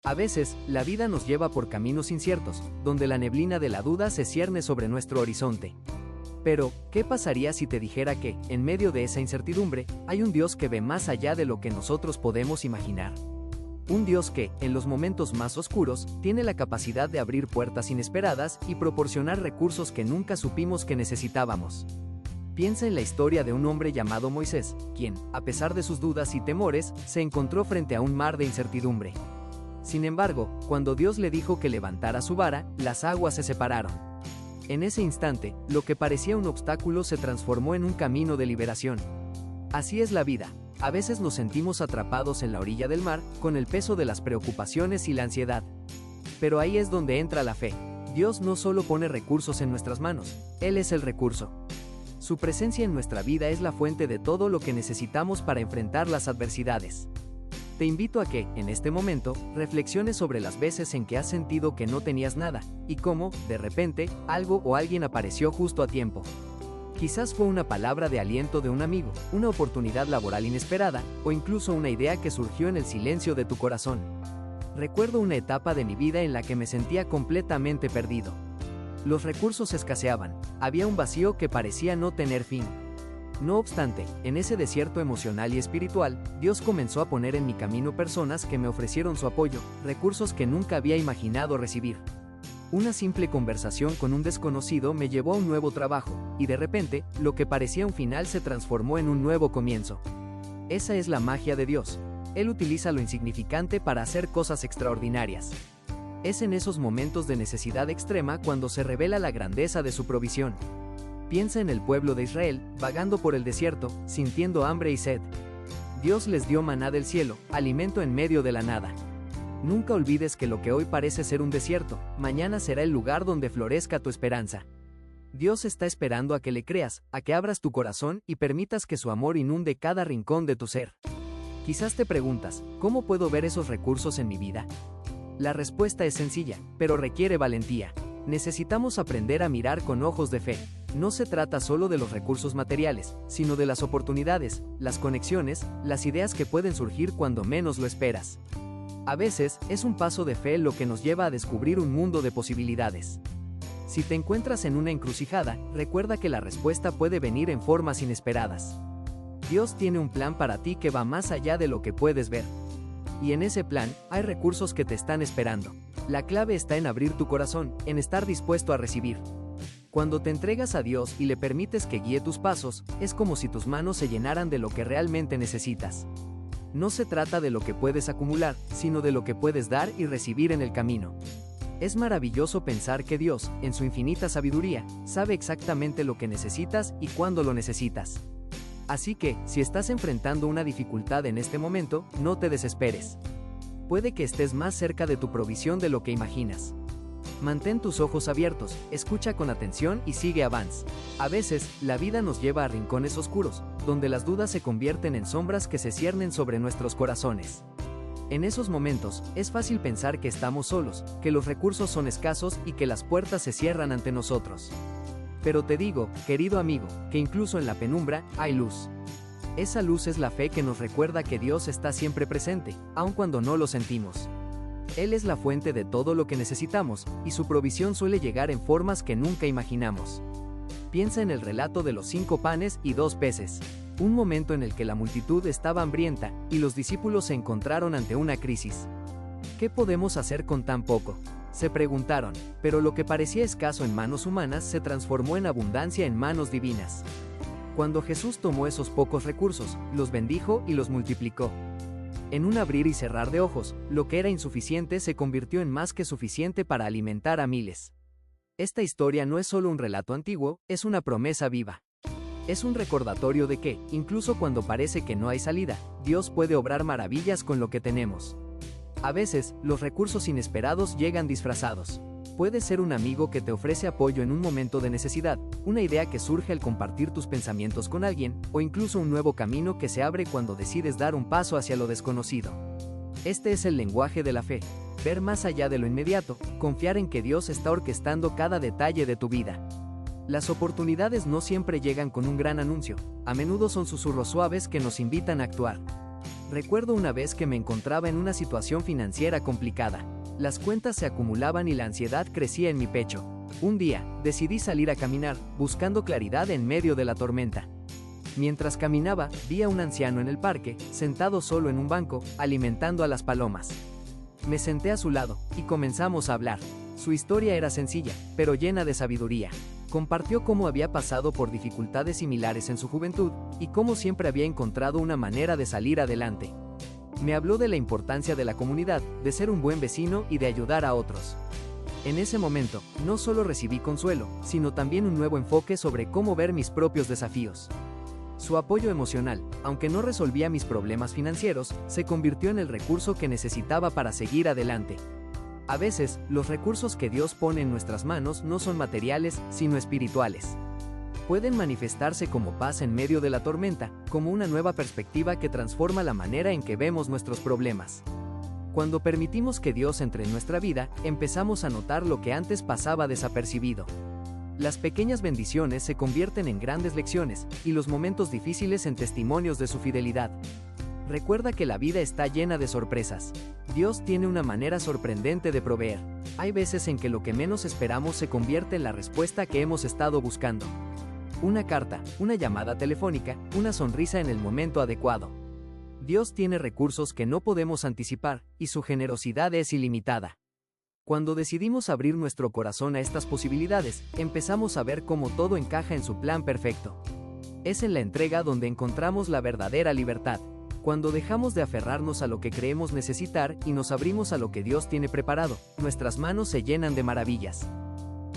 A veces, la vida nos lleva por caminos inciertos, donde la neblina de la duda se cierne sobre nuestro horizonte. Pero, ¿qué pasaría si te dijera que, en medio de esa incertidumbre, hay un Dios que ve más allá de lo que nosotros podemos imaginar? Un Dios que, en los momentos más oscuros, tiene la capacidad de abrir puertas inesperadas y proporcionar recursos que nunca supimos que necesitábamos. Piensa en la historia de un hombre llamado Moisés, quien, a pesar de sus dudas y temores, se encontró frente a un mar de incertidumbre. Sin embargo, cuando Dios le dijo que levantara su vara, las aguas se separaron. En ese instante, lo que parecía un obstáculo se transformó en un camino de liberación. Así es la vida. A veces nos sentimos atrapados en la orilla del mar, con el peso de las preocupaciones y la ansiedad. Pero ahí es donde entra la fe. Dios no solo pone recursos en nuestras manos, Él es el recurso. Su presencia en nuestra vida es la fuente de todo lo que necesitamos para enfrentar las adversidades. Te invito a que, en este momento, reflexiones sobre las veces en que has sentido que no tenías nada, y cómo, de repente, algo o alguien apareció justo a tiempo. Quizás fue una palabra de aliento de un amigo, una oportunidad laboral inesperada, o incluso una idea que surgió en el silencio de tu corazón. Recuerdo una etapa de mi vida en la que me sentía completamente perdido. Los recursos escaseaban, había un vacío que parecía no tener fin. No obstante, en ese desierto emocional y espiritual, Dios comenzó a poner en mi camino personas que me ofrecieron su apoyo, recursos que nunca había imaginado recibir. Una simple conversación con un desconocido me llevó a un nuevo trabajo, y de repente, lo que parecía un final se transformó en un nuevo comienzo. Esa es la magia de Dios. Él utiliza lo insignificante para hacer cosas extraordinarias. Es en esos momentos de necesidad extrema cuando se revela la grandeza de su provisión. Piensa en el pueblo de Israel, vagando por el desierto, sintiendo hambre y sed. Dios les dio maná del cielo, alimento en medio de la nada. Nunca olvides que lo que hoy parece ser un desierto, mañana será el lugar donde florezca tu esperanza. Dios está esperando a que le creas, a que abras tu corazón y permitas que su amor inunde cada rincón de tu ser. Quizás te preguntas, ¿cómo puedo ver esos recursos en mi vida? La respuesta es sencilla, pero requiere valentía. Necesitamos aprender a mirar con ojos de fe. No se trata solo de los recursos materiales, sino de las oportunidades, las conexiones, las ideas que pueden surgir cuando menos lo esperas. A veces, es un paso de fe lo que nos lleva a descubrir un mundo de posibilidades. Si te encuentras en una encrucijada, recuerda que la respuesta puede venir en formas inesperadas. Dios tiene un plan para ti que va más allá de lo que puedes ver. Y en ese plan, hay recursos que te están esperando. La clave está en abrir tu corazón, en estar dispuesto a recibir. Cuando te entregas a Dios y le permites que guíe tus pasos, es como si tus manos se llenaran de lo que realmente necesitas. No se trata de lo que puedes acumular, sino de lo que puedes dar y recibir en el camino. Es maravilloso pensar que Dios, en su infinita sabiduría, sabe exactamente lo que necesitas y cuándo lo necesitas. Así que, si estás enfrentando una dificultad en este momento, no te desesperes. Puede que estés más cerca de tu provisión de lo que imaginas. Mantén tus ojos abiertos, escucha con atención y sigue avance. A veces, la vida nos lleva a rincones oscuros, donde las dudas se convierten en sombras que se ciernen sobre nuestros corazones. En esos momentos, es fácil pensar que estamos solos, que los recursos son escasos y que las puertas se cierran ante nosotros. Pero te digo, querido amigo, que incluso en la penumbra, hay luz. Esa luz es la fe que nos recuerda que Dios está siempre presente, aun cuando no lo sentimos. Él es la fuente de todo lo que necesitamos, y su provisión suele llegar en formas que nunca imaginamos. Piensa en el relato de los 5 panes y 2 peces. Un momento en el que la multitud estaba hambrienta, y los discípulos se encontraron ante una crisis. ¿Qué podemos hacer con tan poco?, se preguntaron, pero lo que parecía escaso en manos humanas se transformó en abundancia en manos divinas. Cuando Jesús tomó esos pocos recursos, los bendijo y los multiplicó. En un abrir y cerrar de ojos, lo que era insuficiente se convirtió en más que suficiente para alimentar a miles. Esta historia no es solo un relato antiguo, es una promesa viva. Es un recordatorio de que, incluso cuando parece que no hay salida, Dios puede obrar maravillas con lo que tenemos. A veces, los recursos inesperados llegan disfrazados. Puede ser un amigo que te ofrece apoyo en un momento de necesidad, una idea que surge al compartir tus pensamientos con alguien, o incluso un nuevo camino que se abre cuando decides dar un paso hacia lo desconocido. Este es el lenguaje de la fe: ver más allá de lo inmediato, confiar en que Dios está orquestando cada detalle de tu vida. Las oportunidades no siempre llegan con un gran anuncio, a menudo son susurros suaves que nos invitan a actuar. Recuerdo una vez que me encontraba en una situación financiera complicada. Las cuentas se acumulaban y la ansiedad crecía en mi pecho. Un día, decidí salir a caminar, buscando claridad en medio de la tormenta. Mientras caminaba, vi a un anciano en el parque, sentado solo en un banco, alimentando a las palomas. Me senté a su lado, y comenzamos a hablar. Su historia era sencilla, pero llena de sabiduría. Compartió cómo había pasado por dificultades similares en su juventud, y cómo siempre había encontrado una manera de salir adelante. Me habló de la importancia de la comunidad, de ser un buen vecino y de ayudar a otros. En ese momento, no solo recibí consuelo, sino también un nuevo enfoque sobre cómo ver mis propios desafíos. Su apoyo emocional, aunque no resolvía mis problemas financieros, se convirtió en el recurso que necesitaba para seguir adelante. A veces, los recursos que Dios pone en nuestras manos no son materiales, sino espirituales. Pueden manifestarse como paz en medio de la tormenta, como una nueva perspectiva que transforma la manera en que vemos nuestros problemas. Cuando permitimos que Dios entre en nuestra vida, empezamos a notar lo que antes pasaba desapercibido. Las pequeñas bendiciones se convierten en grandes lecciones, y los momentos difíciles en testimonios de su fidelidad. Recuerda que la vida está llena de sorpresas. Dios tiene una manera sorprendente de proveer. Hay veces en que lo que menos esperamos se convierte en la respuesta que hemos estado buscando. Una carta, una llamada telefónica, una sonrisa en el momento adecuado. Dios tiene recursos que no podemos anticipar, y su generosidad es ilimitada. Cuando decidimos abrir nuestro corazón a estas posibilidades, empezamos a ver cómo todo encaja en su plan perfecto. Es en la entrega donde encontramos la verdadera libertad. Cuando dejamos de aferrarnos a lo que creemos necesitar y nos abrimos a lo que Dios tiene preparado, nuestras manos se llenan de maravillas.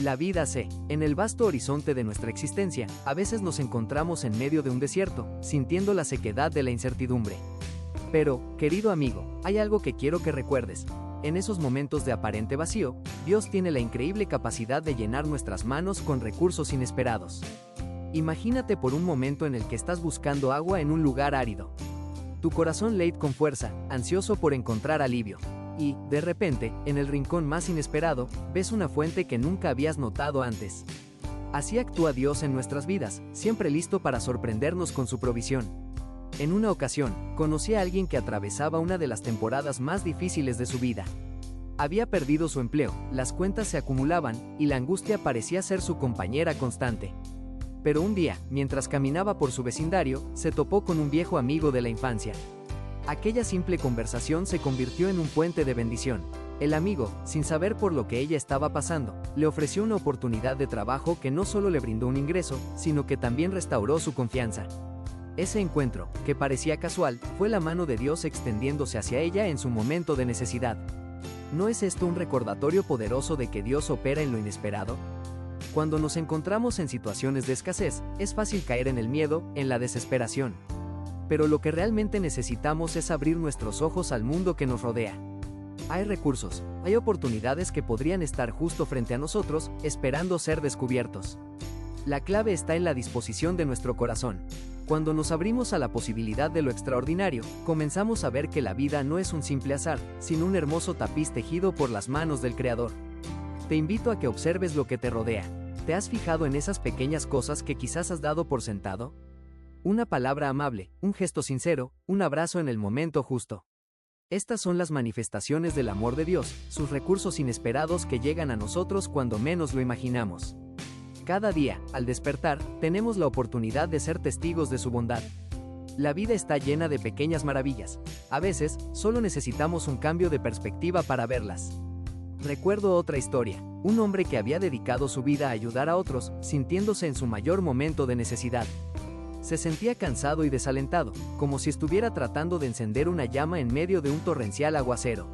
La vida en el vasto horizonte de nuestra existencia, a veces nos encontramos en medio de un desierto, sintiendo la sequedad de la incertidumbre. Pero, querido amigo, hay algo que quiero que recuerdes. En esos momentos de aparente vacío, Dios tiene la increíble capacidad de llenar nuestras manos con recursos inesperados. Imagínate por un momento en el que estás buscando agua en un lugar árido. Tu corazón late con fuerza, ansioso por encontrar alivio. Y, de repente, en el rincón más inesperado, ves una fuente que nunca habías notado antes. Así actúa Dios en nuestras vidas, siempre listo para sorprendernos con su provisión. En una ocasión, conocí a alguien que atravesaba una de las temporadas más difíciles de su vida. Había perdido su empleo, las cuentas se acumulaban, y la angustia parecía ser su compañera constante. Pero un día, mientras caminaba por su vecindario, se topó con un viejo amigo de la infancia. Aquella simple conversación se convirtió en un puente de bendición. El amigo, sin saber por lo que ella estaba pasando, le ofreció una oportunidad de trabajo que no solo le brindó un ingreso, sino que también restauró su confianza. Ese encuentro, que parecía casual, fue la mano de Dios extendiéndose hacia ella en su momento de necesidad. ¿No es esto un recordatorio poderoso de que Dios opera en lo inesperado? Cuando nos encontramos en situaciones de escasez, es fácil caer en el miedo, en la desesperación. Pero lo que realmente necesitamos es abrir nuestros ojos al mundo que nos rodea. Hay recursos, hay oportunidades que podrían estar justo frente a nosotros, esperando ser descubiertos. La clave está en la disposición de nuestro corazón. Cuando nos abrimos a la posibilidad de lo extraordinario, comenzamos a ver que la vida no es un simple azar, sino un hermoso tapiz tejido por las manos del Creador. Te invito a que observes lo que te rodea. ¿Te has fijado en esas pequeñas cosas que quizás has dado por sentado? Una palabra amable, un gesto sincero, un abrazo en el momento justo. Estas son las manifestaciones del amor de Dios, sus recursos inesperados que llegan a nosotros cuando menos lo imaginamos. Cada día, al despertar, tenemos la oportunidad de ser testigos de su bondad. La vida está llena de pequeñas maravillas. A veces, solo necesitamos un cambio de perspectiva para verlas. Recuerdo otra historia, un hombre que había dedicado su vida a ayudar a otros, sintiéndose en su mayor momento de necesidad. Se sentía cansado y desalentado, como si estuviera tratando de encender una llama en medio de un torrencial aguacero.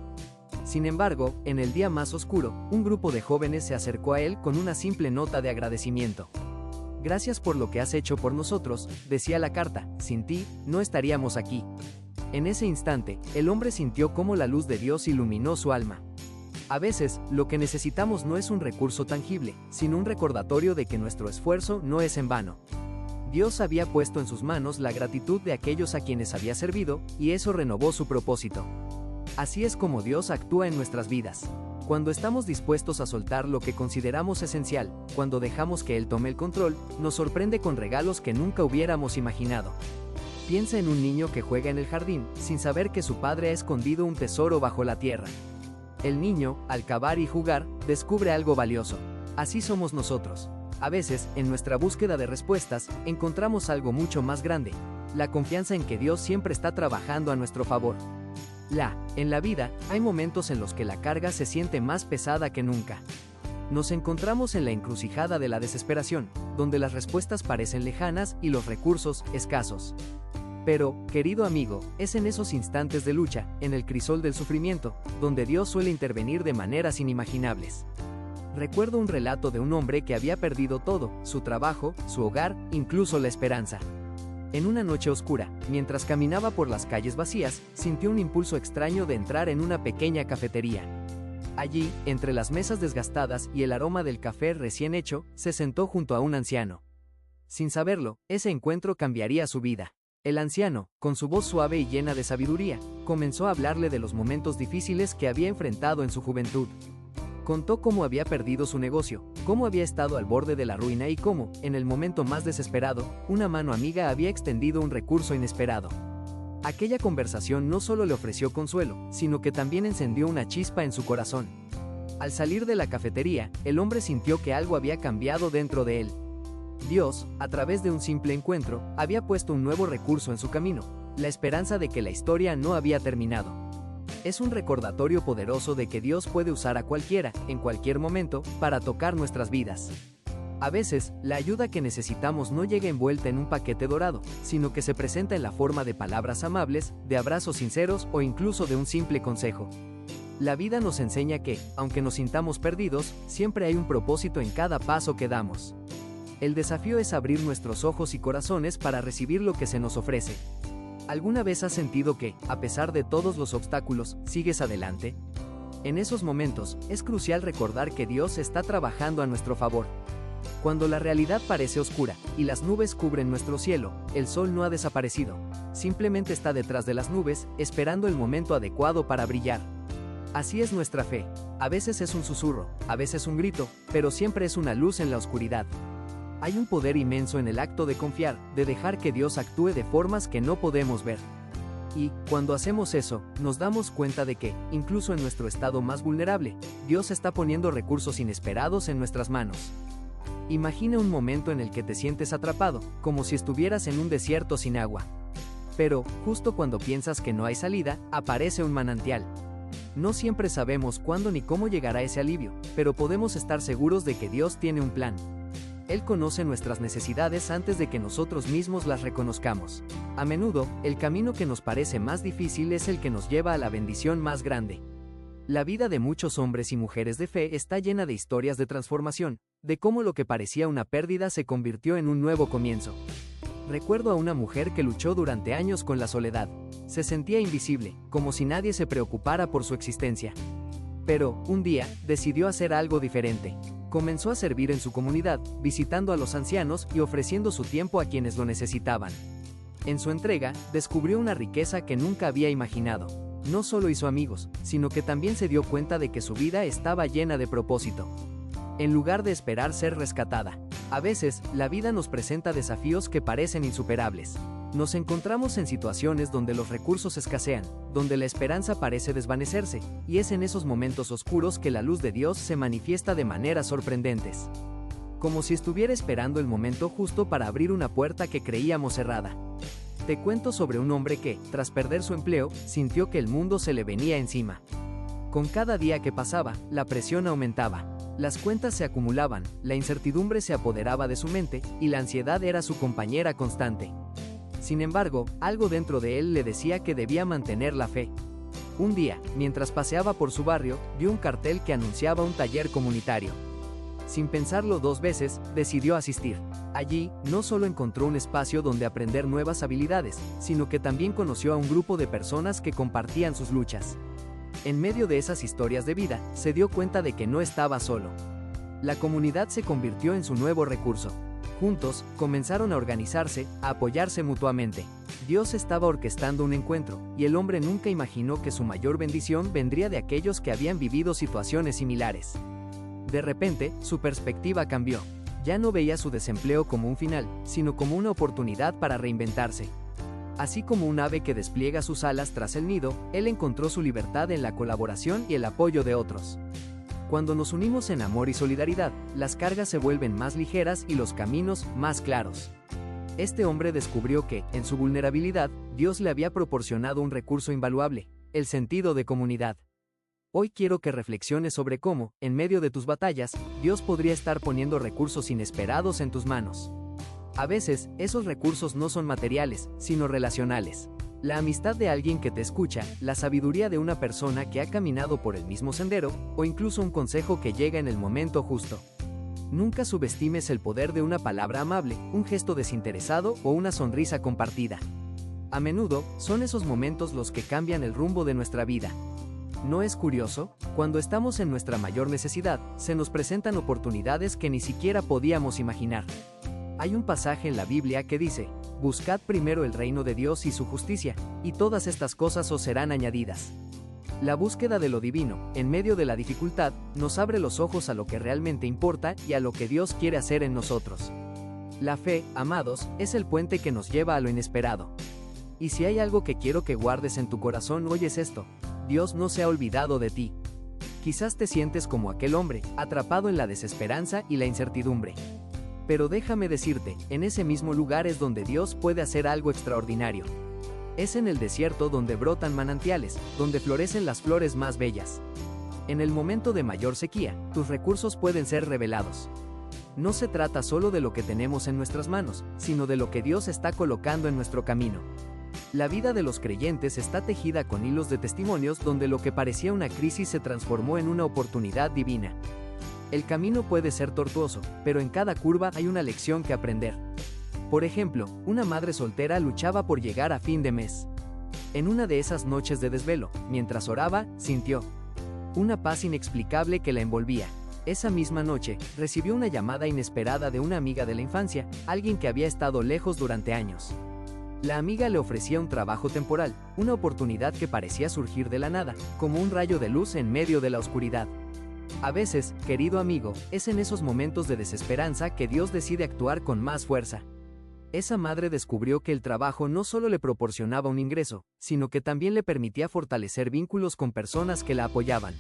Sin embargo, en el día más oscuro, un grupo de jóvenes se acercó a él con una simple nota de agradecimiento. «Gracias por lo que has hecho por nosotros», decía la carta, «sin ti, no estaríamos aquí». En ese instante, el hombre sintió cómo la luz de Dios iluminó su alma. A veces, lo que necesitamos no es un recurso tangible, sino un recordatorio de que nuestro esfuerzo no es en vano. Dios había puesto en sus manos la gratitud de aquellos a quienes había servido, y eso renovó su propósito. Así es como Dios actúa en nuestras vidas. Cuando estamos dispuestos a soltar lo que consideramos esencial, cuando dejamos que Él tome el control, nos sorprende con regalos que nunca hubiéramos imaginado. Piensa en un niño que juega en el jardín, sin saber que su padre ha escondido un tesoro bajo la tierra. El niño, al cavar y jugar, descubre algo valioso. Así somos nosotros. A veces, en nuestra búsqueda de respuestas, encontramos algo mucho más grande: la confianza en que Dios siempre está trabajando a nuestro favor. En la vida, hay momentos en los que la carga se siente más pesada que nunca. Nos encontramos en la encrucijada de la desesperación, donde las respuestas parecen lejanas y los recursos escasos. Pero, querido amigo, es en esos instantes de lucha, en el crisol del sufrimiento, donde Dios suele intervenir de maneras inimaginables. Recuerdo un relato de un hombre que había perdido todo: su trabajo, su hogar, incluso la esperanza. En una noche oscura, mientras caminaba por las calles vacías, sintió un impulso extraño de entrar en una pequeña cafetería. Allí, entre las mesas desgastadas y el aroma del café recién hecho, se sentó junto a un anciano. Sin saberlo, ese encuentro cambiaría su vida. El anciano, con su voz suave y llena de sabiduría, comenzó a hablarle de los momentos difíciles que había enfrentado en su juventud. Contó cómo había perdido su negocio, cómo había estado al borde de la ruina y cómo, en el momento más desesperado, una mano amiga había extendido un recurso inesperado. Aquella conversación no solo le ofreció consuelo, sino que también encendió una chispa en su corazón. Al salir de la cafetería, el hombre sintió que algo había cambiado dentro de él. Dios, a través de un simple encuentro, había puesto un nuevo recurso en su camino: la esperanza de que la historia no había terminado. Es un recordatorio poderoso de que Dios puede usar a cualquiera, en cualquier momento, para tocar nuestras vidas. A veces, la ayuda que necesitamos no llega envuelta en un paquete dorado, sino que se presenta en la forma de palabras amables, de abrazos sinceros o incluso de un simple consejo. La vida nos enseña que, aunque nos sintamos perdidos, siempre hay un propósito en cada paso que damos. El desafío es abrir nuestros ojos y corazones para recibir lo que se nos ofrece. ¿Alguna vez has sentido que, a pesar de todos los obstáculos, sigues adelante? En esos momentos, es crucial recordar que Dios está trabajando a nuestro favor. Cuando la realidad parece oscura, y las nubes cubren nuestro cielo, el sol no ha desaparecido. Simplemente está detrás de las nubes, esperando el momento adecuado para brillar. Así es nuestra fe. A veces es un susurro, a veces un grito, pero siempre es una luz en la oscuridad. Hay un poder inmenso en el acto de confiar, de dejar que Dios actúe de formas que no podemos ver. Y, cuando hacemos eso, nos damos cuenta de que, incluso en nuestro estado más vulnerable, Dios está poniendo recursos inesperados en nuestras manos. Imagina un momento en el que te sientes atrapado, como si estuvieras en un desierto sin agua. Pero, justo cuando piensas que no hay salida, aparece un manantial. No siempre sabemos cuándo ni cómo llegará ese alivio, pero podemos estar seguros de que Dios tiene un plan. Él conoce nuestras necesidades antes de que nosotros mismos las reconozcamos. A menudo, el camino que nos parece más difícil es el que nos lleva a la bendición más grande. La vida de muchos hombres y mujeres de fe está llena de historias de transformación, de cómo lo que parecía una pérdida se convirtió en un nuevo comienzo. Recuerdo a una mujer que luchó durante años con la soledad. Se sentía invisible, como si nadie se preocupara por su existencia. Pero, un día, decidió hacer algo diferente. Comenzó a servir en su comunidad, visitando a los ancianos y ofreciendo su tiempo a quienes lo necesitaban. En su entrega, descubrió una riqueza que nunca había imaginado. No solo hizo amigos, sino que también se dio cuenta de que su vida estaba llena de propósito. En lugar de esperar ser rescatada. A veces, la vida nos presenta desafíos que parecen insuperables. Nos encontramos en situaciones donde los recursos escasean, donde la esperanza parece desvanecerse, y es en esos momentos oscuros que la luz de Dios se manifiesta de maneras sorprendentes. Como si estuviera esperando el momento justo para abrir una puerta que creíamos cerrada. Te cuento sobre un hombre que, tras perder su empleo, sintió que el mundo se le venía encima. Con cada día que pasaba, la presión aumentaba. Las cuentas se acumulaban, la incertidumbre se apoderaba de su mente, y la ansiedad era su compañera constante. Sin embargo, algo dentro de él le decía que debía mantener la fe. Un día, mientras paseaba por su barrio, vio un cartel que anunciaba un taller comunitario. Sin pensarlo dos veces, decidió asistir. Allí, no solo encontró un espacio donde aprender nuevas habilidades, sino que también conoció a un grupo de personas que compartían sus luchas. En medio de esas historias de vida, se dio cuenta de que no estaba solo. La comunidad se convirtió en su nuevo recurso. Juntos, comenzaron a organizarse, a apoyarse mutuamente. Dios estaba orquestando un encuentro, y el hombre nunca imaginó que su mayor bendición vendría de aquellos que habían vivido situaciones similares. De repente, su perspectiva cambió. Ya no veía su desempleo como un final, sino como una oportunidad para reinventarse. Así como un ave que despliega sus alas tras el nido, él encontró su libertad en la colaboración y el apoyo de otros. Cuando nos unimos en amor y solidaridad, las cargas se vuelven más ligeras y los caminos más claros. Este hombre descubrió que, en su vulnerabilidad, Dios le había proporcionado un recurso invaluable: el sentido de comunidad. Hoy quiero que reflexiones sobre cómo, en medio de tus batallas, Dios podría estar poniendo recursos inesperados en tus manos. A veces, esos recursos no son materiales, sino relacionales. La amistad de alguien que te escucha, la sabiduría de una persona que ha caminado por el mismo sendero, o incluso un consejo que llega en el momento justo. Nunca subestimes el poder de una palabra amable, un gesto desinteresado o una sonrisa compartida. A menudo, son esos momentos los que cambian el rumbo de nuestra vida. ¿No es curioso? Cuando estamos en nuestra mayor necesidad, se nos presentan oportunidades que ni siquiera podíamos imaginar. Hay un pasaje en la Biblia que dice: «Buscad primero el reino de Dios y su justicia, y todas estas cosas os serán añadidas». La búsqueda de lo divino, en medio de la dificultad, nos abre los ojos a lo que realmente importa y a lo que Dios quiere hacer en nosotros. La fe, amados, es el puente que nos lleva a lo inesperado. Y si hay algo que quiero que guardes en tu corazón hoy es esto: Dios no se ha olvidado de ti. Quizás te sientes como aquel hombre, atrapado en la desesperanza y la incertidumbre. Pero déjame decirte, en ese mismo lugar es donde Dios puede hacer algo extraordinario. Es en el desierto donde brotan manantiales, donde florecen las flores más bellas. En el momento de mayor sequía, tus recursos pueden ser revelados. No se trata solo de lo que tenemos en nuestras manos, sino de lo que Dios está colocando en nuestro camino. La vida de los creyentes está tejida con hilos de testimonios donde lo que parecía una crisis se transformó en una oportunidad divina. El camino puede ser tortuoso, pero en cada curva hay una lección que aprender. Por ejemplo, una madre soltera luchaba por llegar a fin de mes. En una de esas noches de desvelo, mientras oraba, sintió una paz inexplicable que la envolvía. Esa misma noche, recibió una llamada inesperada de una amiga de la infancia, alguien que había estado lejos durante años. La amiga le ofrecía un trabajo temporal, una oportunidad que parecía surgir de la nada, como un rayo de luz en medio de la oscuridad. A veces, querido amigo, es en esos momentos de desesperanza que Dios decide actuar con más fuerza. Esa madre descubrió que el trabajo no solo le proporcionaba un ingreso, sino que también le permitía fortalecer vínculos con personas que la apoyaban.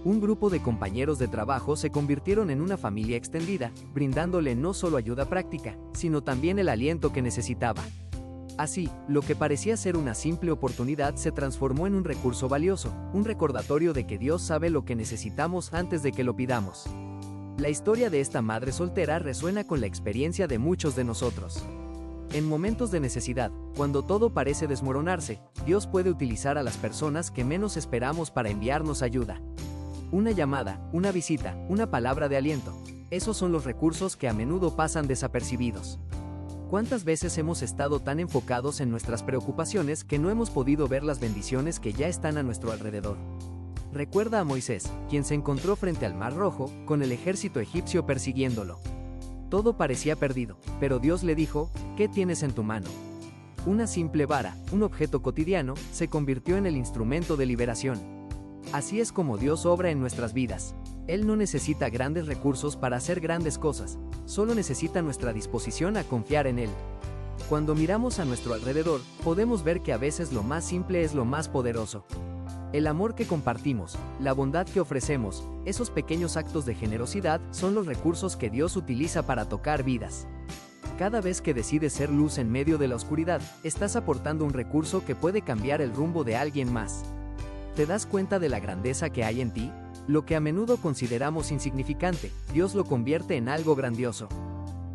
Un grupo de compañeros de trabajo se convirtieron en una familia extendida, brindándole no solo ayuda práctica, sino también el aliento que necesitaba. Así, lo que parecía ser una simple oportunidad se transformó en un recurso valioso, un recordatorio de que Dios sabe lo que necesitamos antes de que lo pidamos. La historia de esta madre soltera resuena con la experiencia de muchos de nosotros. En momentos de necesidad, cuando todo parece desmoronarse, Dios puede utilizar a las personas que menos esperamos para enviarnos ayuda. Una llamada, una visita, una palabra de aliento. Esos son los recursos que a menudo pasan desapercibidos. ¿Cuántas veces hemos estado tan enfocados en nuestras preocupaciones que no hemos podido ver las bendiciones que ya están a nuestro alrededor? Recuerda a Moisés, quien se encontró frente al Mar Rojo, con el ejército egipcio persiguiéndolo. Todo parecía perdido, pero Dios le dijo: ¿qué tienes en tu mano? Una simple vara, un objeto cotidiano, se convirtió en el instrumento de liberación. Así es como Dios obra en nuestras vidas. Él no necesita grandes recursos para hacer grandes cosas, solo necesita nuestra disposición a confiar en Él. Cuando miramos a nuestro alrededor, podemos ver que a veces lo más simple es lo más poderoso. El amor que compartimos, la bondad que ofrecemos, esos pequeños actos de generosidad son los recursos que Dios utiliza para tocar vidas. Cada vez que decides ser luz en medio de la oscuridad, estás aportando un recurso que puede cambiar el rumbo de alguien más. ¿Te das cuenta de la grandeza que hay en ti? Lo que a menudo consideramos insignificante, Dios lo convierte en algo grandioso.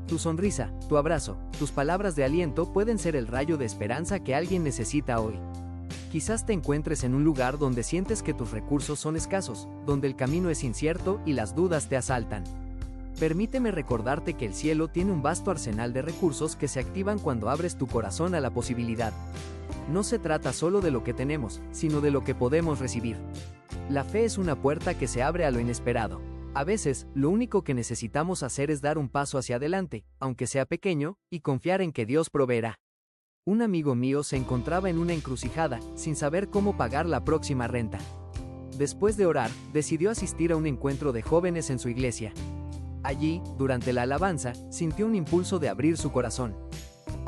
Tu sonrisa, tu abrazo, tus palabras de aliento pueden ser el rayo de esperanza que alguien necesita hoy. Quizás te encuentres en un lugar donde sientes que tus recursos son escasos, donde el camino es incierto y las dudas te asaltan. Permíteme recordarte que el cielo tiene un vasto arsenal de recursos que se activan cuando abres tu corazón a la posibilidad. No se trata solo de lo que tenemos, sino de lo que podemos recibir. La fe es una puerta que se abre a lo inesperado. A veces, lo único que necesitamos hacer es dar un paso hacia adelante, aunque sea pequeño, y confiar en que Dios proveerá. Un amigo mío se encontraba en una encrucijada, sin saber cómo pagar la próxima renta. Después de orar, decidió asistir a un encuentro de jóvenes en su iglesia. Allí, durante la alabanza, sintió un impulso de abrir su corazón.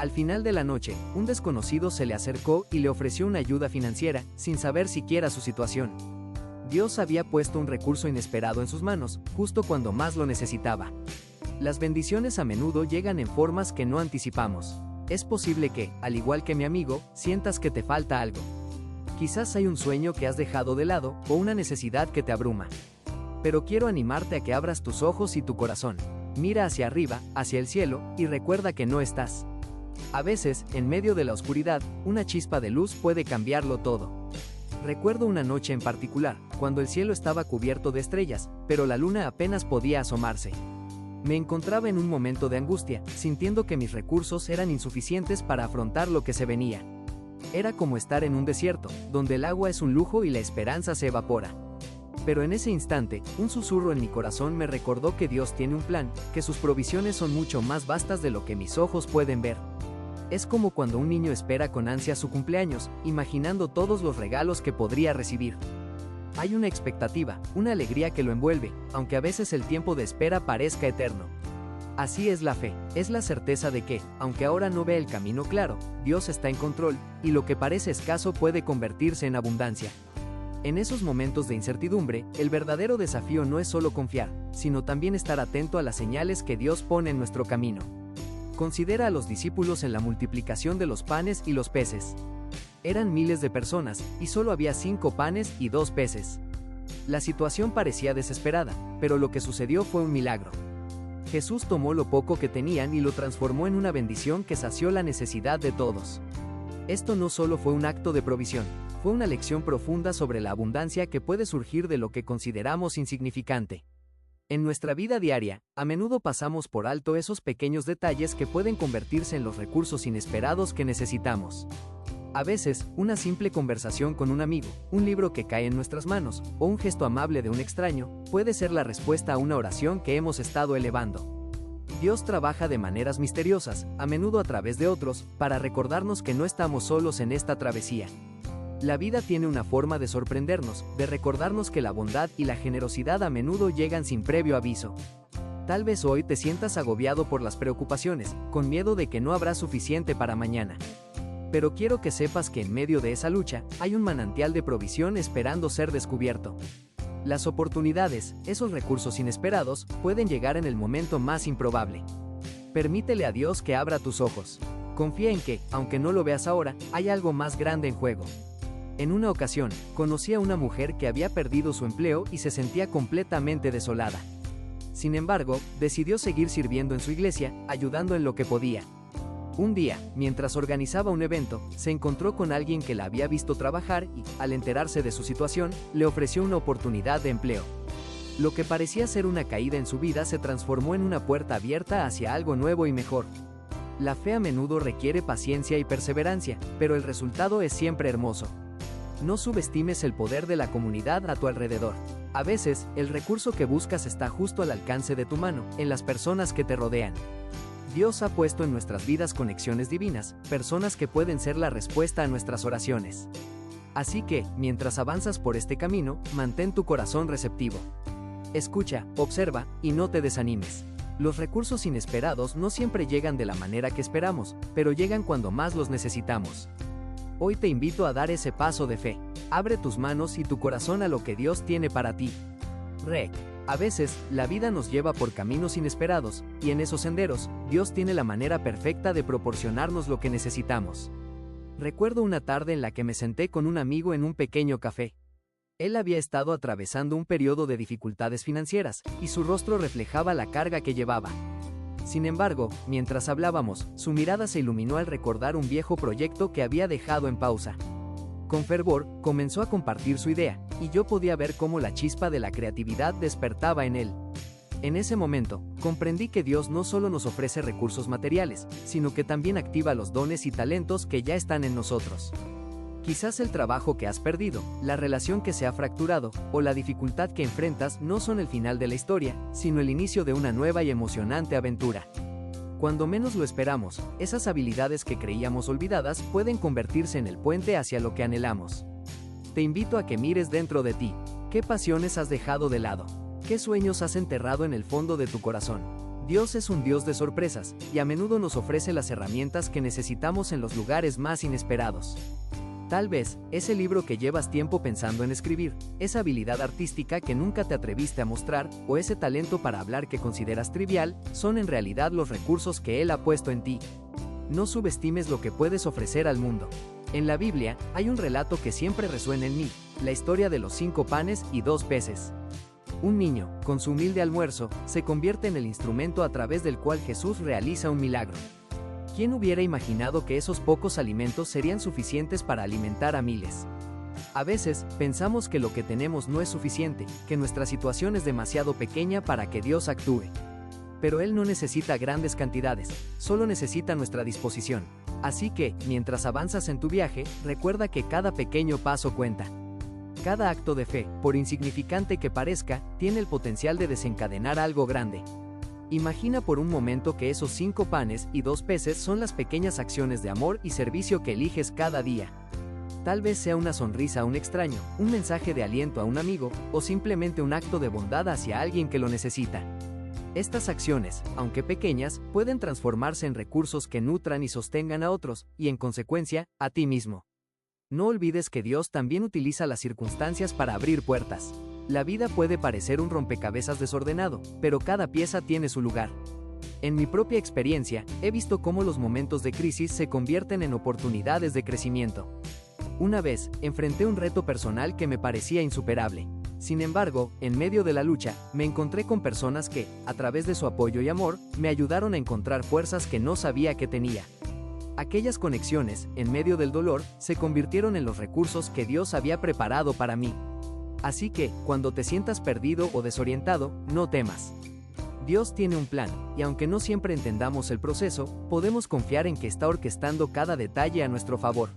Al final de la noche, un desconocido se le acercó y le ofreció una ayuda financiera, sin saber siquiera su situación. Dios había puesto un recurso inesperado en sus manos, justo cuando más lo necesitaba. Las bendiciones a menudo llegan en formas que no anticipamos. Es posible que, al igual que mi amigo, sientas que te falta algo. Quizás hay un sueño que has dejado de lado o una necesidad que te abruma. Pero quiero animarte a que abras tus ojos y tu corazón. Mira hacia arriba, hacia el cielo, y recuerda que no estás. A veces, en medio de la oscuridad, una chispa de luz puede cambiarlo todo. Recuerdo una noche en particular, cuando el cielo estaba cubierto de estrellas, pero la luna apenas podía asomarse. Me encontraba en un momento de angustia, sintiendo que mis recursos eran insuficientes para afrontar lo que se venía. Era como estar en un desierto, donde el agua es un lujo y la esperanza se evapora. Pero en ese instante, un susurro en mi corazón me recordó que Dios tiene un plan, que sus provisiones son mucho más vastas de lo que mis ojos pueden ver. Es como cuando un niño espera con ansia su cumpleaños, imaginando todos los regalos que podría recibir. Hay una expectativa, una alegría que lo envuelve, aunque a veces el tiempo de espera parezca eterno. Así es la fe, es la certeza de que, aunque ahora no vea el camino claro, Dios está en control, y lo que parece escaso puede convertirse en abundancia. En esos momentos de incertidumbre, el verdadero desafío no es solo confiar, sino también estar atento a las señales que Dios pone en nuestro camino. Considera a los discípulos en la multiplicación de los panes y los peces. Eran miles de personas, y solo había 5 panes y 2 peces. La situación parecía desesperada, pero lo que sucedió fue un milagro. Jesús tomó lo poco que tenían y lo transformó en una bendición que sació la necesidad de todos. Esto no solo fue un acto de provisión, fue una lección profunda sobre la abundancia que puede surgir de lo que consideramos insignificante. En nuestra vida diaria, a menudo pasamos por alto esos pequeños detalles que pueden convertirse en los recursos inesperados que necesitamos. A veces, una simple conversación con un amigo, un libro que cae en nuestras manos, o un gesto amable de un extraño, puede ser la respuesta a una oración que hemos estado elevando. Dios trabaja de maneras misteriosas, a menudo a través de otros, para recordarnos que no estamos solos en esta travesía. La vida tiene una forma de sorprendernos, de recordarnos que la bondad y la generosidad a menudo llegan sin previo aviso. Tal vez hoy te sientas agobiado por las preocupaciones, con miedo de que no habrá suficiente para mañana. Pero quiero que sepas que en medio de esa lucha, hay un manantial de provisión esperando ser descubierto. Las oportunidades, esos recursos inesperados, pueden llegar en el momento más improbable. Permítele a Dios que abra tus ojos. Confía en que, aunque no lo veas ahora, hay algo más grande en juego. En una ocasión, conocí a una mujer que había perdido su empleo y se sentía completamente desolada. Sin embargo, decidió seguir sirviendo en su iglesia, ayudando en lo que podía. Un día, mientras organizaba un evento, se encontró con alguien que la había visto trabajar y, al enterarse de su situación, le ofreció una oportunidad de empleo. Lo que parecía ser una caída en su vida se transformó en una puerta abierta hacia algo nuevo y mejor. La fe a menudo requiere paciencia y perseverancia, pero el resultado es siempre hermoso. No subestimes el poder de la comunidad a tu alrededor. A veces, el recurso que buscas está justo al alcance de tu mano, en las personas que te rodean. Dios ha puesto en nuestras vidas conexiones divinas, personas que pueden ser la respuesta a nuestras oraciones. Así que, mientras avanzas por este camino, mantén tu corazón receptivo. Escucha, observa, y no te desanimes. Los recursos inesperados no siempre llegan de la manera que esperamos, pero llegan cuando más los necesitamos. Hoy te invito a dar ese paso de fe. Abre tus manos y tu corazón a lo que Dios tiene para ti. Rec. A veces, la vida nos lleva por caminos inesperados, y en esos senderos, Dios tiene la manera perfecta de proporcionarnos lo que necesitamos. Recuerdo una tarde en la que me senté con un amigo en un pequeño café. Él había estado atravesando un periodo de dificultades financieras, y su rostro reflejaba la carga que llevaba. Sin embargo, mientras hablábamos, su mirada se iluminó al recordar un viejo proyecto que había dejado en pausa. Con fervor, comenzó a compartir su idea, y yo podía ver cómo la chispa de la creatividad despertaba en él. En ese momento, comprendí que Dios no solo nos ofrece recursos materiales, sino que también activa los dones y talentos que ya están en nosotros. Quizás el trabajo que has perdido, la relación que se ha fracturado, o la dificultad que enfrentas no son el final de la historia, sino el inicio de una nueva y emocionante aventura. Cuando menos lo esperamos, esas habilidades que creíamos olvidadas pueden convertirse en el puente hacia lo que anhelamos. Te invito a que mires dentro de ti. ¿Qué pasiones has dejado de lado? ¿Qué sueños has enterrado en el fondo de tu corazón? Dios es un Dios de sorpresas, y a menudo nos ofrece las herramientas que necesitamos en los lugares más inesperados. Tal vez, ese libro que llevas tiempo pensando en escribir, esa habilidad artística que nunca te atreviste a mostrar, o ese talento para hablar que consideras trivial, son en realidad los recursos que Él ha puesto en ti. No subestimes lo que puedes ofrecer al mundo. En la Biblia, hay un relato que siempre resuena en mí, la historia de los 5 panes y 2 peces. Un niño, con su humilde almuerzo, se convierte en el instrumento a través del cual Jesús realiza un milagro. ¿Quién hubiera imaginado que esos pocos alimentos serían suficientes para alimentar a miles? A veces, pensamos que lo que tenemos no es suficiente, que nuestra situación es demasiado pequeña para que Dios actúe. Pero Él no necesita grandes cantidades, solo necesita nuestra disposición. Así que, mientras avanzas en tu viaje, recuerda que cada pequeño paso cuenta. Cada acto de fe, por insignificante que parezca, tiene el potencial de desencadenar algo grande. Imagina por un momento que esos 5 panes y 2 peces son las pequeñas acciones de amor y servicio que eliges cada día. Tal vez sea una sonrisa a un extraño, un mensaje de aliento a un amigo, o simplemente un acto de bondad hacia alguien que lo necesita. Estas acciones, aunque pequeñas, pueden transformarse en recursos que nutran y sostengan a otros, y en consecuencia, a ti mismo. No olvides que Dios también utiliza las circunstancias para abrir puertas. La vida puede parecer un rompecabezas desordenado, pero cada pieza tiene su lugar. En mi propia experiencia, he visto cómo los momentos de crisis se convierten en oportunidades de crecimiento. Una vez, enfrenté un reto personal que me parecía insuperable. Sin embargo, en medio de la lucha, me encontré con personas que, a través de su apoyo y amor, me ayudaron a encontrar fuerzas que no sabía que tenía. Aquellas conexiones, en medio del dolor, se convirtieron en los recursos que Dios había preparado para mí. Así que, cuando te sientas perdido o desorientado, no temas. Dios tiene un plan, y aunque no siempre entendamos el proceso, podemos confiar en que está orquestando cada detalle a nuestro favor.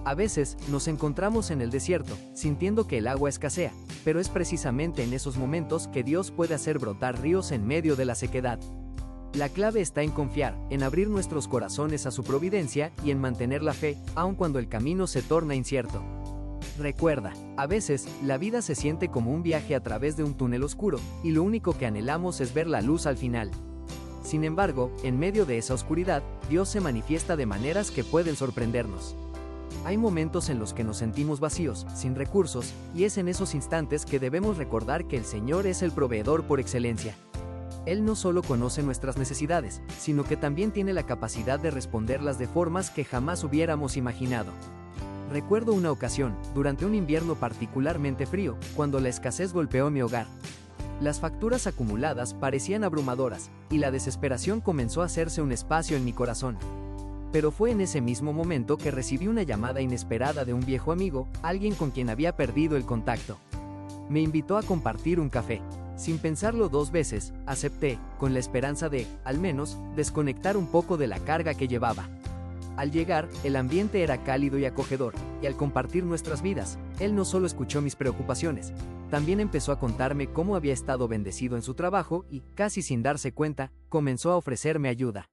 A veces, nos encontramos en el desierto, sintiendo que el agua escasea, pero es precisamente en esos momentos que Dios puede hacer brotar ríos en medio de la sequedad. La clave está en confiar, en abrir nuestros corazones a su providencia y en mantener la fe, aun cuando el camino se torna incierto. Recuerda, a veces, la vida se siente como un viaje a través de un túnel oscuro, y lo único que anhelamos es ver la luz al final. Sin embargo, en medio de esa oscuridad, Dios se manifiesta de maneras que pueden sorprendernos. Hay momentos en los que nos sentimos vacíos, sin recursos, y es en esos instantes que debemos recordar que el Señor es el proveedor por excelencia. Él no solo conoce nuestras necesidades, sino que también tiene la capacidad de responderlas de formas que jamás hubiéramos imaginado. Recuerdo una ocasión, durante un invierno particularmente frío, cuando la escasez golpeó mi hogar. Las facturas acumuladas parecían abrumadoras, y la desesperación comenzó a hacerse un espacio en mi corazón. Pero fue en ese mismo momento que recibí una llamada inesperada de un viejo amigo, alguien con quien había perdido el contacto. Me invitó a compartir un café. Sin pensarlo 2 veces, acepté, con la esperanza de, al menos, desconectar un poco de la carga que llevaba. Al llegar, el ambiente era cálido y acogedor, y al compartir nuestras vidas, él no solo escuchó mis preocupaciones, también empezó a contarme cómo había estado bendecido en su trabajo y, casi sin darse cuenta, comenzó a ofrecerme ayuda.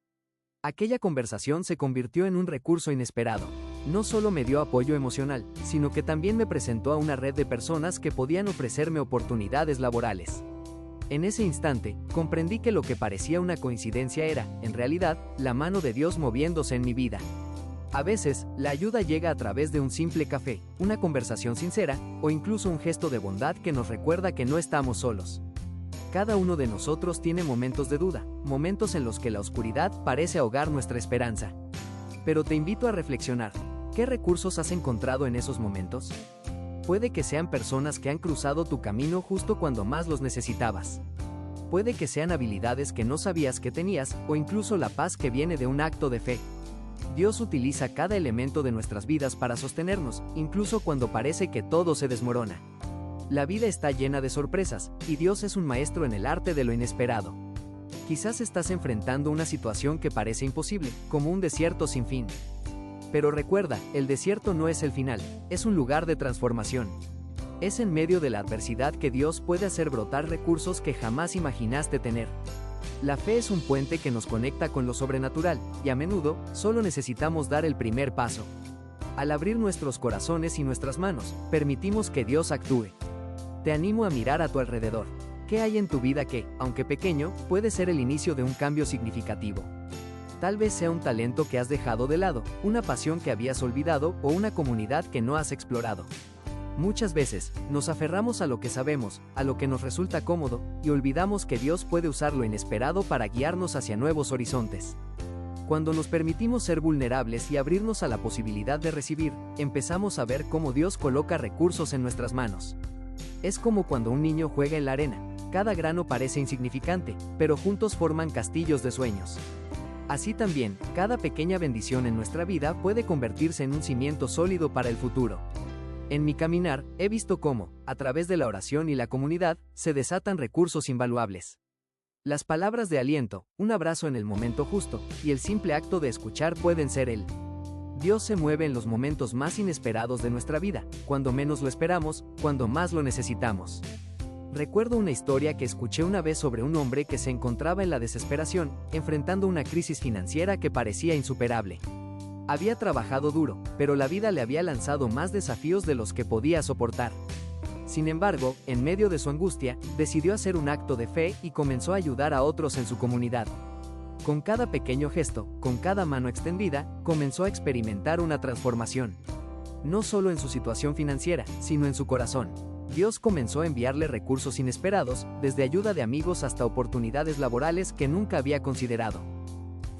Aquella conversación se convirtió en un recurso inesperado. No solo me dio apoyo emocional, sino que también me presentó a una red de personas que podían ofrecerme oportunidades laborales. En ese instante, comprendí que lo que parecía una coincidencia era, en realidad, la mano de Dios moviéndose en mi vida. A veces, la ayuda llega a través de un simple café, una conversación sincera, o incluso un gesto de bondad que nos recuerda que no estamos solos. Cada uno de nosotros tiene momentos de duda, momentos en los que la oscuridad parece ahogar nuestra esperanza. Pero te invito a reflexionar, ¿qué recursos has encontrado en esos momentos? Puede que sean personas que han cruzado tu camino justo cuando más los necesitabas. Puede que sean habilidades que no sabías que tenías, o incluso la paz que viene de un acto de fe. Dios utiliza cada elemento de nuestras vidas para sostenernos, incluso cuando parece que todo se desmorona. La vida está llena de sorpresas, y Dios es un maestro en el arte de lo inesperado. Quizás estás enfrentando una situación que parece imposible, como un desierto sin fin. Pero recuerda, el desierto no es el final, es un lugar de transformación. Es en medio de la adversidad que Dios puede hacer brotar recursos que jamás imaginaste tener. La fe es un puente que nos conecta con lo sobrenatural, y a menudo, solo necesitamos dar el primer paso. Al abrir nuestros corazones y nuestras manos, permitimos que Dios actúe. Te animo a mirar a tu alrededor. ¿Qué hay en tu vida que, aunque pequeño, puede ser el inicio de un cambio significativo? Tal vez sea un talento que has dejado de lado, una pasión que habías olvidado o una comunidad que no has explorado. Muchas veces, nos aferramos a lo que sabemos, a lo que nos resulta cómodo, y olvidamos que Dios puede usar lo inesperado para guiarnos hacia nuevos horizontes. Cuando nos permitimos ser vulnerables y abrirnos a la posibilidad de recibir, empezamos a ver cómo Dios coloca recursos en nuestras manos. Es como cuando un niño juega en la arena. Cada grano parece insignificante, pero juntos forman castillos de sueños. Así también, cada pequeña bendición en nuestra vida puede convertirse en un cimiento sólido para el futuro. En mi caminar, he visto cómo, a través de la oración y la comunidad, se desatan recursos invaluables. Las palabras de aliento, un abrazo en el momento justo, y el simple acto de escuchar pueden ser el. Dios se mueve en los momentos más inesperados de nuestra vida, cuando menos lo esperamos, cuando más lo necesitamos. Recuerdo una historia que escuché una vez sobre un hombre que se encontraba en la desesperación, enfrentando una crisis financiera que parecía insuperable. Había trabajado duro, pero la vida le había lanzado más desafíos de los que podía soportar. Sin embargo, en medio de su angustia, decidió hacer un acto de fe y comenzó a ayudar a otros en su comunidad. Con cada pequeño gesto, con cada mano extendida, comenzó a experimentar una transformación. No solo en su situación financiera, sino en su corazón. Dios comenzó a enviarle recursos inesperados, desde ayuda de amigos hasta oportunidades laborales que nunca había considerado.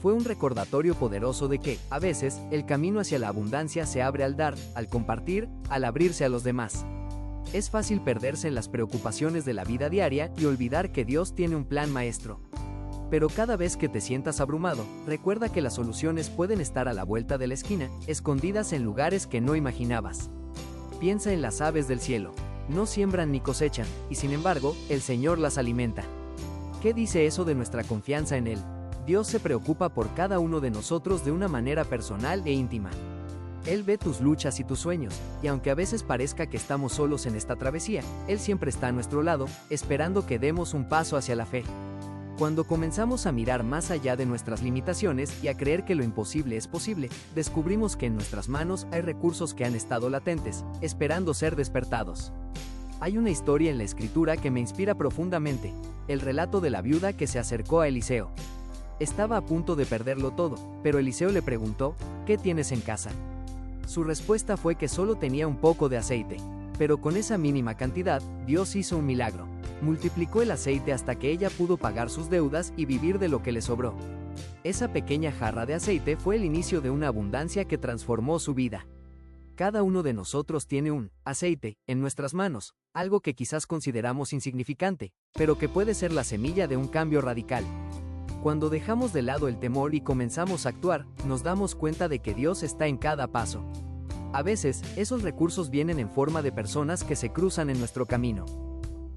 Fue un recordatorio poderoso de que, a veces, el camino hacia la abundancia se abre al dar, al compartir, al abrirse a los demás. Es fácil perderse en las preocupaciones de la vida diaria y olvidar que Dios tiene un plan maestro. Pero cada vez que te sientas abrumado, recuerda que las soluciones pueden estar a la vuelta de la esquina, escondidas en lugares que no imaginabas. Piensa en las aves del cielo. No siembran ni cosechan, y sin embargo, el Señor las alimenta. ¿Qué dice eso de nuestra confianza en Él? Dios se preocupa por cada uno de nosotros de una manera personal e íntima. Él ve tus luchas y tus sueños, y aunque a veces parezca que estamos solos en esta travesía, Él siempre está a nuestro lado, esperando que demos un paso hacia la fe. Cuando comenzamos a mirar más allá de nuestras limitaciones y a creer que lo imposible es posible, descubrimos que en nuestras manos hay recursos que han estado latentes, esperando ser despertados. Hay una historia en la Escritura que me inspira profundamente, el relato de la viuda que se acercó a Eliseo. Estaba a punto de perderlo todo, pero Eliseo le preguntó, ¿qué tienes en casa? Su respuesta fue que solo tenía un poco de aceite, pero con esa mínima cantidad, Dios hizo un milagro. Multiplicó el aceite hasta que ella pudo pagar sus deudas y vivir de lo que le sobró. Esa pequeña jarra de aceite fue el inicio de una abundancia que transformó su vida. Cada uno de nosotros tiene un aceite en nuestras manos, algo que quizás consideramos insignificante, pero que puede ser la semilla de un cambio radical. Cuando dejamos de lado el temor y comenzamos a actuar, nos damos cuenta de que Dios está en cada paso. A veces, esos recursos vienen en forma de personas que se cruzan en nuestro camino.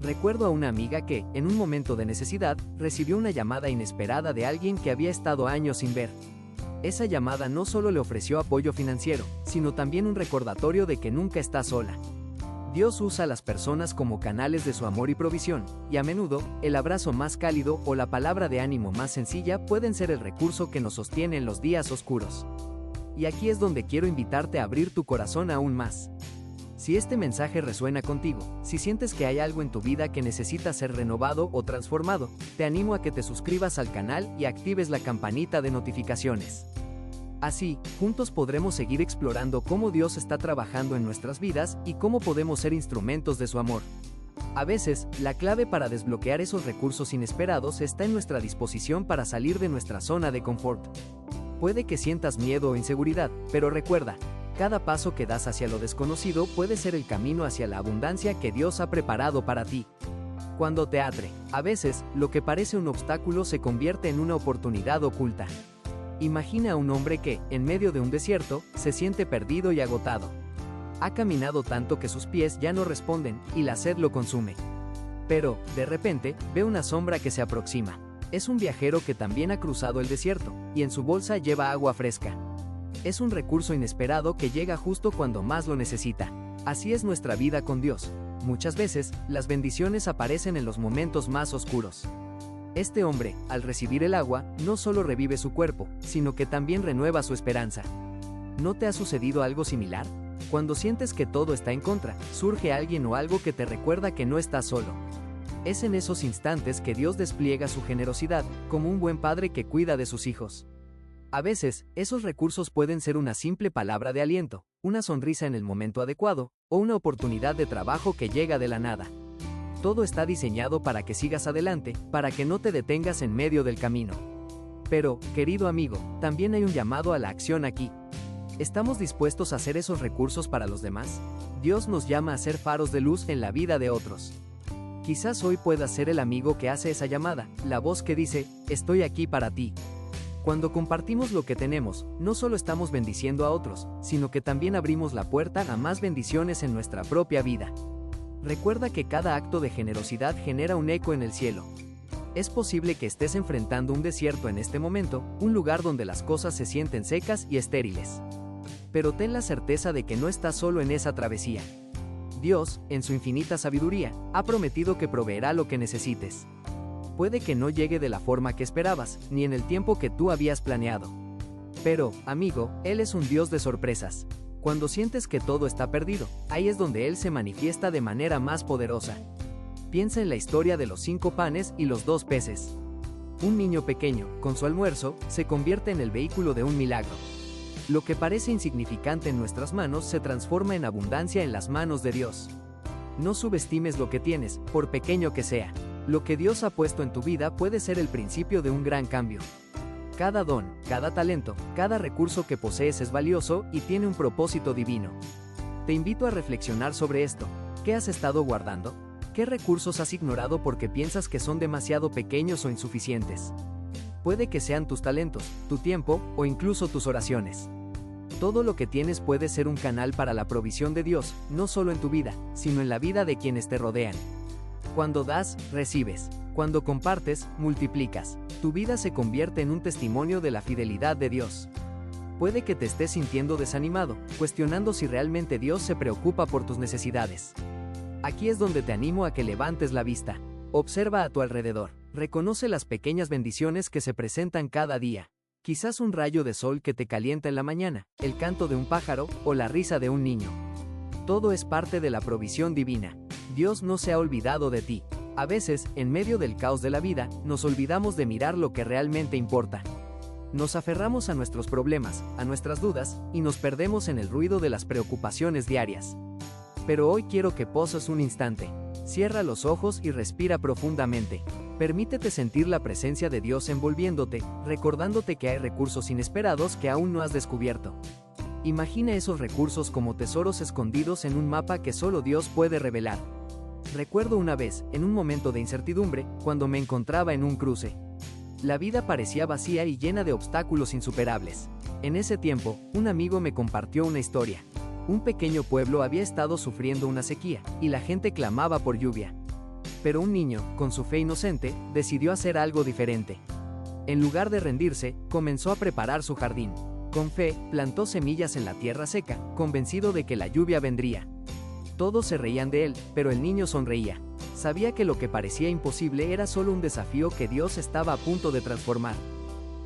Recuerdo a una amiga que, en un momento de necesidad, recibió una llamada inesperada de alguien que había estado años sin ver. Esa llamada no solo le ofreció apoyo financiero, sino también un recordatorio de que nunca está sola. Dios usa a las personas como canales de su amor y provisión, y a menudo, el abrazo más cálido o la palabra de ánimo más sencilla pueden ser el recurso que nos sostiene en los días oscuros. Y aquí es donde quiero invitarte a abrir tu corazón aún más. Si este mensaje resuena contigo, si sientes que hay algo en tu vida que necesita ser renovado o transformado, te animo a que te suscribas al canal y actives la campanita de notificaciones. Así, juntos podremos seguir explorando cómo Dios está trabajando en nuestras vidas y cómo podemos ser instrumentos de su amor. A veces, la clave para desbloquear esos recursos inesperados está en nuestra disposición para salir de nuestra zona de confort. Puede que sientas miedo o inseguridad, pero recuerda, cada paso que das hacia lo desconocido puede ser el camino hacia la abundancia que Dios ha preparado para ti. Cuando te atre, a veces, lo que parece un obstáculo se convierte en una oportunidad oculta. Imagina a un hombre que, en medio de un desierto, se siente perdido y agotado. Ha caminado tanto que sus pies ya no responden, y la sed lo consume. Pero, de repente, ve una sombra que se aproxima. Es un viajero que también ha cruzado el desierto, y en su bolsa lleva agua fresca. Es un recurso inesperado que llega justo cuando más lo necesita. Así es nuestra vida con Dios. Muchas veces, las bendiciones aparecen en los momentos más oscuros. Este hombre, al recibir el agua, no solo revive su cuerpo, sino que también renueva su esperanza. ¿No te ha sucedido algo similar? Cuando sientes que todo está en contra, surge alguien o algo que te recuerda que no estás solo. Es en esos instantes que Dios despliega su generosidad, como un buen padre que cuida de sus hijos. A veces, esos recursos pueden ser una simple palabra de aliento, una sonrisa en el momento adecuado, o una oportunidad de trabajo que llega de la nada. Todo está diseñado para que sigas adelante, para que no te detengas en medio del camino. Pero, querido amigo, también hay un llamado a la acción aquí. ¿Estamos dispuestos a hacer esos recursos para los demás? Dios nos llama a ser faros de luz en la vida de otros. Quizás hoy puedas ser el amigo que hace esa llamada, la voz que dice, estoy aquí para ti. Cuando compartimos lo que tenemos, no solo estamos bendiciendo a otros, sino que también abrimos la puerta a más bendiciones en nuestra propia vida. Recuerda que cada acto de generosidad genera un eco en el cielo. Es posible que estés enfrentando un desierto en este momento, un lugar donde las cosas se sienten secas y estériles. Pero ten la certeza de que no estás solo en esa travesía. Dios, en su infinita sabiduría, ha prometido que proveerá lo que necesites. Puede que no llegue de la forma que esperabas, ni en el tiempo que tú habías planeado. Pero, amigo, Él es un Dios de sorpresas. Cuando sientes que todo está perdido, ahí es donde Él se manifiesta de manera más poderosa. Piensa en la historia de los 5 panes y los 2 peces. Un niño pequeño, con su almuerzo, se convierte en el vehículo de un milagro. Lo que parece insignificante en nuestras manos se transforma en abundancia en las manos de Dios. No subestimes lo que tienes, por pequeño que sea. Lo que Dios ha puesto en tu vida puede ser el principio de un gran cambio. Cada don, cada talento, cada recurso que posees es valioso y tiene un propósito divino. Te invito a reflexionar sobre esto. ¿Qué has estado guardando? ¿Qué recursos has ignorado porque piensas que son demasiado pequeños o insuficientes? Puede que sean tus talentos, tu tiempo o incluso tus oraciones. Todo lo que tienes puede ser un canal para la provisión de Dios, no solo en tu vida, sino en la vida de quienes te rodean. Cuando das, recibes. Cuando compartes, multiplicas. Tu vida se convierte en un testimonio de la fidelidad de Dios. Puede que te estés sintiendo desanimado, cuestionando si realmente Dios se preocupa por tus necesidades. Aquí es donde te animo a que levantes la vista. Observa a tu alrededor. Reconoce las pequeñas bendiciones que se presentan cada día. Quizás un rayo de sol que te calienta en la mañana, el canto de un pájaro o la risa de un niño. Todo es parte de la provisión divina. Dios no se ha olvidado de ti. A veces, en medio del caos de la vida, nos olvidamos de mirar lo que realmente importa. Nos aferramos a nuestros problemas, a nuestras dudas, y nos perdemos en el ruido de las preocupaciones diarias. Pero hoy quiero que poses un instante. Cierra los ojos y respira profundamente. Permítete sentir la presencia de Dios envolviéndote, recordándote que hay recursos inesperados que aún no has descubierto. Imagina esos recursos como tesoros escondidos en un mapa que solo Dios puede revelar. Recuerdo una vez, en un momento de incertidumbre, cuando me encontraba en un cruce. La vida parecía vacía y llena de obstáculos insuperables. En ese tiempo, un amigo me compartió una historia. Un pequeño pueblo había estado sufriendo una sequía, y la gente clamaba por lluvia. Pero un niño, con su fe inocente, decidió hacer algo diferente. En lugar de rendirse, comenzó a preparar su jardín. Con fe, plantó semillas en la tierra seca, convencido de que la lluvia vendría. Todos se reían de él, pero el niño sonreía. Sabía que lo que parecía imposible era solo un desafío que Dios estaba a punto de transformar.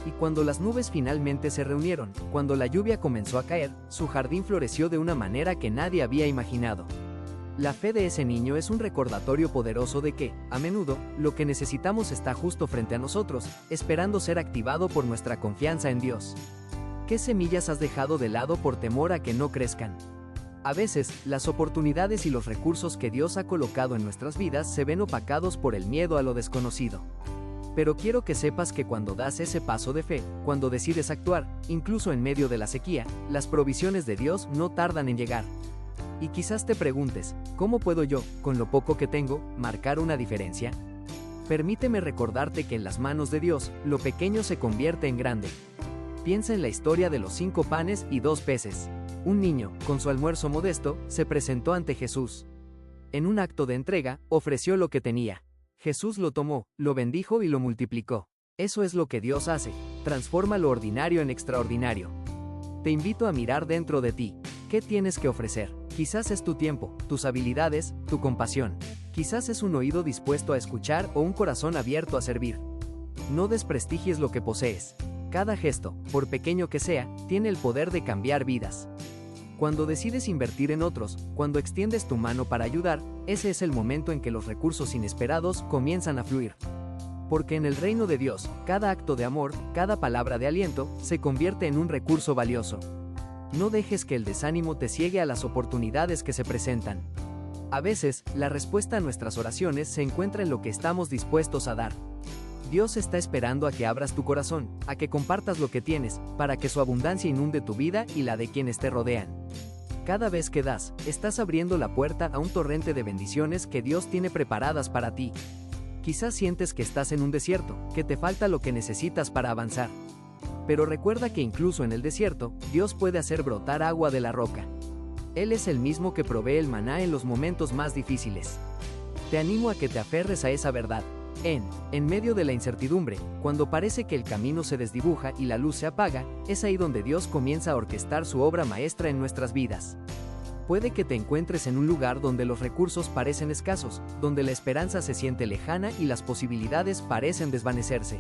Y cuando las nubes finalmente se reunieron, cuando la lluvia comenzó a caer, su jardín floreció de una manera que nadie había imaginado. La fe de ese niño es un recordatorio poderoso de que, a menudo, lo que necesitamos está justo frente a nosotros, esperando ser activado por nuestra confianza en Dios. ¿Qué semillas has dejado de lado por temor a que no crezcan? A veces, las oportunidades y los recursos que Dios ha colocado en nuestras vidas se ven opacados por el miedo a lo desconocido. Pero quiero que sepas que cuando das ese paso de fe, cuando decides actuar, incluso en medio de la sequía, las provisiones de Dios no tardan en llegar. Y quizás te preguntes, ¿cómo puedo yo, con lo poco que tengo, marcar una diferencia? Permíteme recordarte que en las manos de Dios, lo pequeño se convierte en grande. Piensa en la historia de los 5 panes y 2 peces. Un niño, con su almuerzo modesto, se presentó ante Jesús. En un acto de entrega, ofreció lo que tenía. Jesús lo tomó, lo bendijo y lo multiplicó. Eso es lo que Dios hace, transforma lo ordinario en extraordinario. Te invito a mirar dentro de ti. ¿Qué tienes que ofrecer? Quizás es tu tiempo, tus habilidades, tu compasión. Quizás es un oído dispuesto a escuchar o un corazón abierto a servir. No desprestigies lo que posees. Cada gesto, por pequeño que sea, tiene el poder de cambiar vidas. Cuando decides invertir en otros, cuando extiendes tu mano para ayudar, ese es el momento en que los recursos inesperados comienzan a fluir. Porque en el reino de Dios, cada acto de amor, cada palabra de aliento, se convierte en un recurso valioso. No dejes que el desánimo te ciegue a las oportunidades que se presentan. A veces, la respuesta a nuestras oraciones se encuentra en lo que estamos dispuestos a dar. Dios está esperando a que abras tu corazón, a que compartas lo que tienes, para que su abundancia inunde tu vida y la de quienes te rodean. Cada vez que das, estás abriendo la puerta a un torrente de bendiciones que Dios tiene preparadas para ti. Quizás sientes que estás en un desierto, que te falta lo que necesitas para avanzar. Pero recuerda que incluso en el desierto, Dios puede hacer brotar agua de la roca. Él es el mismo que provee el maná en los momentos más difíciles. Te animo a que te aferres a esa verdad. En medio de la incertidumbre, cuando parece que el camino se desdibuja y la luz se apaga, es ahí donde Dios comienza a orquestar su obra maestra en nuestras vidas. Puede que te encuentres en un lugar donde los recursos parecen escasos, donde la esperanza se siente lejana y las posibilidades parecen desvanecerse.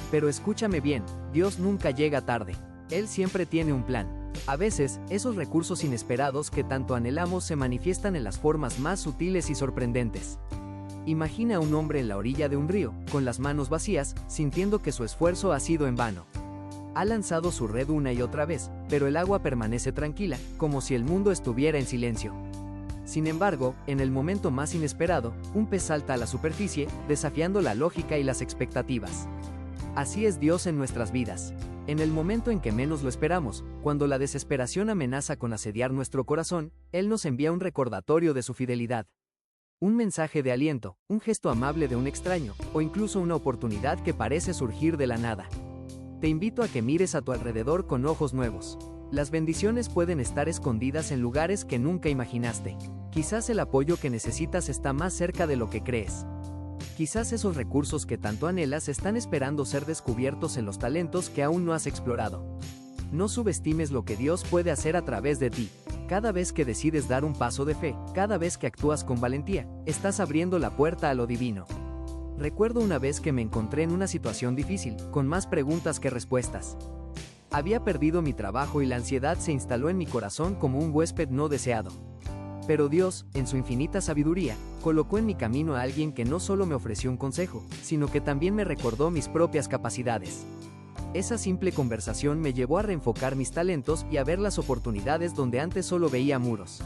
Pero escúchame bien, Dios nunca llega tarde. Él siempre tiene un plan. A veces, esos recursos inesperados que tanto anhelamos se manifiestan en las formas más sutiles y sorprendentes. Imagina a un hombre en la orilla de un río, con las manos vacías, sintiendo que su esfuerzo ha sido en vano. Ha lanzado su red una y otra vez, pero el agua permanece tranquila, como si el mundo estuviera en silencio. Sin embargo, en el momento más inesperado, un pez salta a la superficie, desafiando la lógica y las expectativas. Así es Dios en nuestras vidas. En el momento en que menos lo esperamos, cuando la desesperación amenaza con asediar nuestro corazón, Él nos envía un recordatorio de su fidelidad. Un mensaje de aliento, un gesto amable de un extraño, o incluso una oportunidad que parece surgir de la nada. Te invito a que mires a tu alrededor con ojos nuevos. Las bendiciones pueden estar escondidas en lugares que nunca imaginaste. Quizás el apoyo que necesitas está más cerca de lo que crees. Quizás esos recursos que tanto anhelas están esperando ser descubiertos en los talentos que aún no has explorado. No subestimes lo que Dios puede hacer a través de ti. Cada vez que decides dar un paso de fe, cada vez que actúas con valentía, estás abriendo la puerta a lo divino. Recuerdo una vez que me encontré en una situación difícil, con más preguntas que respuestas. Había perdido mi trabajo y la ansiedad se instaló en mi corazón como un huésped no deseado. Pero Dios, en su infinita sabiduría, colocó en mi camino a alguien que no solo me ofreció un consejo, sino que también me recordó mis propias capacidades. Esa simple conversación me llevó a reenfocar mis talentos y a ver las oportunidades donde antes solo veía muros.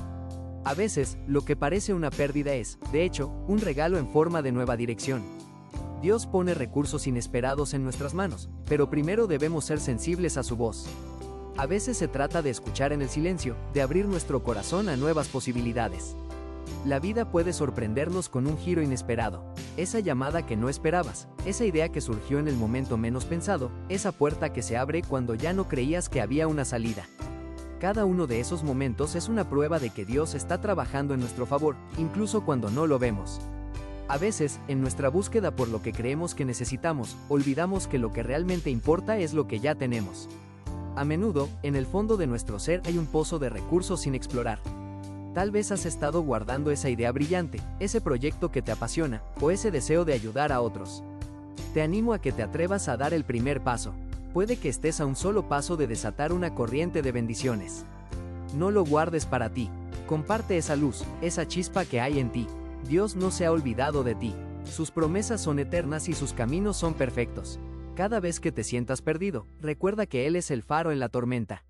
A veces, lo que parece una pérdida es, de hecho, un regalo en forma de nueva dirección. Dios pone recursos inesperados en nuestras manos, pero primero debemos ser sensibles a su voz. A veces se trata de escuchar en el silencio, de abrir nuestro corazón a nuevas posibilidades. La vida puede sorprendernos con un giro inesperado. Esa llamada que no esperabas, esa idea que surgió en el momento menos pensado, esa puerta que se abre cuando ya no creías que había una salida. Cada uno de esos momentos es una prueba de que Dios está trabajando en nuestro favor, incluso cuando no lo vemos. A veces, en nuestra búsqueda por lo que creemos que necesitamos, olvidamos que lo que realmente importa es lo que ya tenemos. A menudo, en el fondo de nuestro ser hay un pozo de recursos sin explorar. Tal vez has estado guardando esa idea brillante, ese proyecto que te apasiona, o ese deseo de ayudar a otros. Te animo a que te atrevas a dar el primer paso. Puede que estés a un solo paso de desatar una corriente de bendiciones. No lo guardes para ti. Comparte esa luz, esa chispa que hay en ti. Dios no se ha olvidado de ti. Sus promesas son eternas y sus caminos son perfectos. Cada vez que te sientas perdido, recuerda que Él es el faro en la tormenta.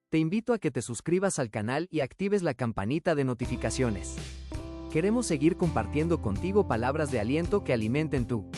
Te invito a que te suscribas al canal y actives la campanita de notificaciones. Queremos seguir compartiendo contigo palabras de aliento que alimenten tu